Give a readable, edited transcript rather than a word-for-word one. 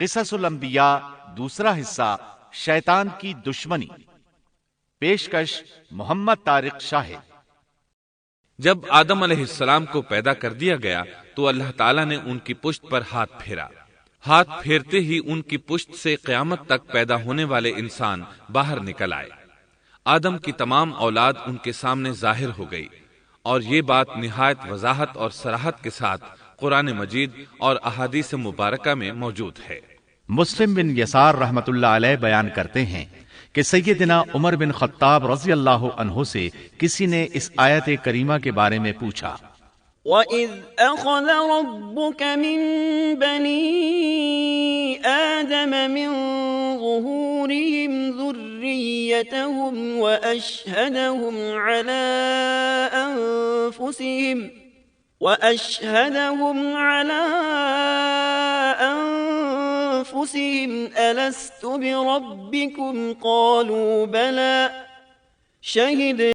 قصص الانبیاء دوسرا حصہ شیطان کی دشمنی، پیشکش محمد طارق شاہد۔ جب آدم علیہ السلام کو پیدا کر دیا گیا تو اللہ تعالیٰ نے ان کی پشت پر ہاتھ پھیرا۔ ہاتھ پھیرتے ہی ان کی پشت سے قیامت تک پیدا ہونے والے انسان باہر نکل آئے۔ آدم کی تمام اولاد ان کے سامنے ظاہر ہو گئی، اور یہ بات نہایت وضاحت اور صراحت کے ساتھ قرآن مجید اور احادیث مبارکہ میں موجود ہے۔ مسلم بن یسار رحمت اللہ علیہ بیان کرتے ہیں کہ سیدنا عمر بن خطاب رضی اللہ عنہ سے کسی نے اس آیت کریمہ کے بارے میں پوچھا، وَإِذْ أَخَذَ رَبُّكَ مِن بَنِي آدَمَ مِن ظُهُورِهِمْ ذُرِّيَّتَهُمْ وَأَشْهَدَهُمْ عَلَىٰ أَنفُسِهِمْ أَلَسْتُ بِرَبِّكُمْ قَالُوا بَلَىٰ شَهِدْنَا